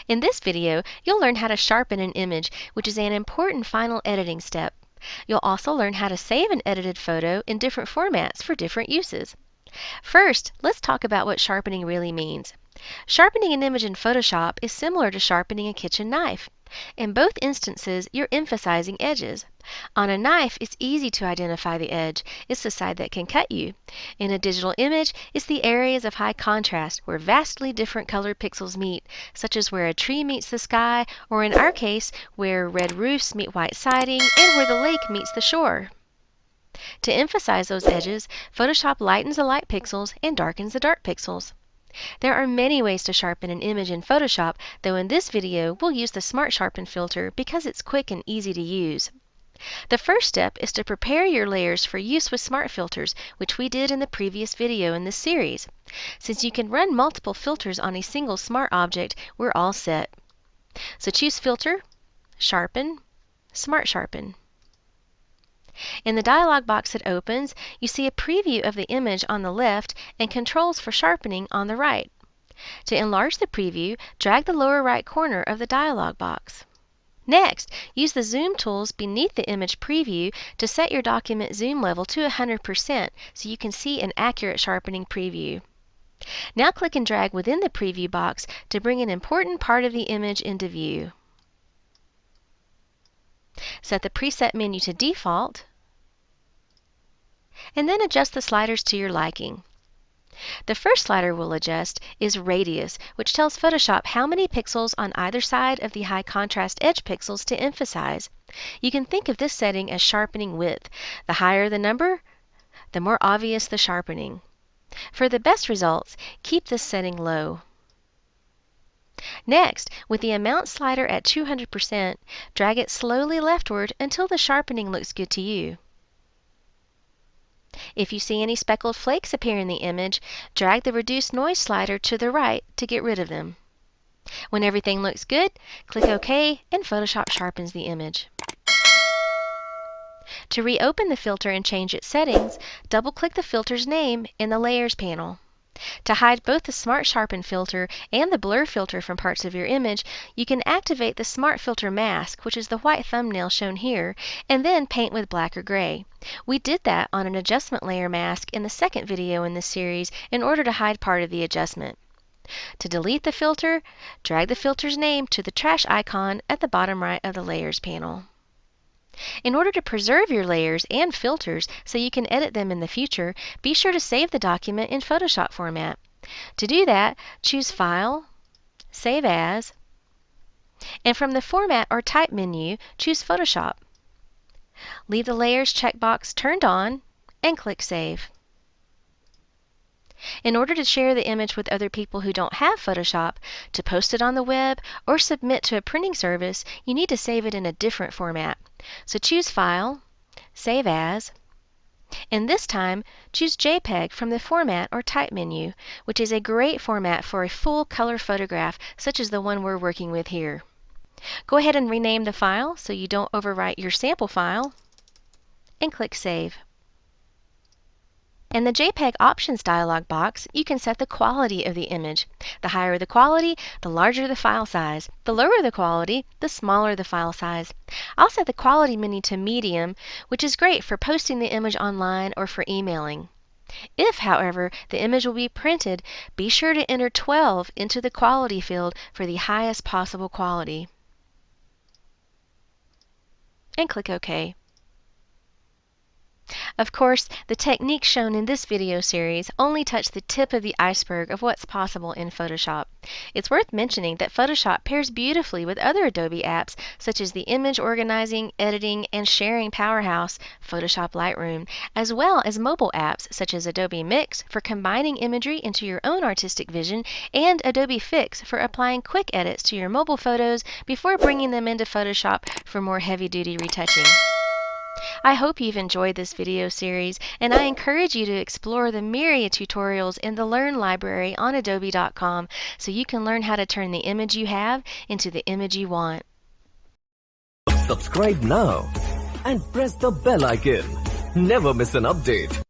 In this video, you'll learn how to sharpen an image, which is an important final editing step. You'll also learn how to save an edited photo in different formats for different uses. First, let's talk about what sharpening really means. Sharpening an image in Photoshop is similar to sharpening a kitchen knife. In both instances, you're emphasizing edges. On a knife, it's easy to identify the edge. It's the side that can cut you. In a digital image, it's the areas of high contrast where vastly different colored pixels meet, such as where a tree meets the sky, or in our case, where red roofs meet white siding, and where the lake meets the shore. To emphasize those edges, Photoshop lightens the light pixels and darkens the dark pixels. There are many ways to sharpen an image in Photoshop, though in this video we'll use the Smart Sharpen filter because it's quick and easy to use. The first step is to prepare your layers for use with Smart Filters, which we did in the previous video in this series. Since you can run multiple filters on a single Smart object, we're all set. So choose Filter, Sharpen, Smart Sharpen. In the dialog box that opens, you see a preview of the image on the left and controls for sharpening on the right. To enlarge the preview, drag the lower right corner of the dialog box. Next, use the zoom tools beneath the image preview to set your document zoom level to 100% so you can see an accurate sharpening preview. Now click and drag within the preview box to bring an important part of the image into view. Set the preset menu to default, and then adjust the sliders to your liking. The first slider we'll adjust is Radius, which tells Photoshop how many pixels on either side of the high contrast edge pixels to emphasize. You can think of this setting as sharpening width. The higher the number, the more obvious the sharpening. For the best results, keep this setting low. Next, with the amount slider at 200%, drag it slowly leftward until the sharpening looks good to you. If you see any speckled flakes appear in the image, drag the Reduce Noise slider to the right to get rid of them. When everything looks good, click OK and Photoshop sharpens the image. To reopen the filter and change its settings, double-click the filter's name in the Layers panel. To hide both the Smart Sharpen filter and the blur filter from parts of your image, you can activate the Smart Filter mask, which is the white thumbnail shown here, and then paint with black or gray. We did that on an adjustment layer mask in the second video in this series in order to hide part of the adjustment. To delete the filter, drag the filter's name to the trash icon at the bottom right of the Layers panel. In order to preserve your layers and filters so you can edit them in the future, be sure to save the document in Photoshop format. To do that, choose File, Save As, and from the Format or Type menu, choose Photoshop. Leave the Layers checkbox turned on and click Save. In order to share the image with other people who don't have Photoshop, to post it on the web, or submit to a printing service, you need to save it in a different format. So choose File, Save As, and this time choose JPEG from the Format or Type menu, which is a great format for a full color photograph such as the one we're working with here. Go ahead and rename the file so you don't overwrite your sample file, and click Save. In the JPEG Options dialog box, you can set the quality of the image. The higher the quality, the larger the file size. The lower the quality, the smaller the file size. I'll set the quality menu to medium, which is great for posting the image online or for emailing. If, however, the image will be printed, be sure to enter 12 into the quality field for the highest possible quality. And click OK. Of course, the techniques shown in this video series only touch the tip of the iceberg of what's possible in Photoshop. It's worth mentioning that Photoshop pairs beautifully with other Adobe apps such as the image organizing, editing, and sharing powerhouse, Photoshop Lightroom, as well as mobile apps such as Adobe Mix for combining imagery into your own artistic vision, and Adobe Fix for applying quick edits to your mobile photos before bringing them into Photoshop for more heavy-duty retouching. I hope you've enjoyed this video series, and I encourage you to explore the myriad tutorials in the Learn library on adobe.com so you can learn how to turn the image you have into the image you want. Subscribe now and press the bell icon. Never miss an update.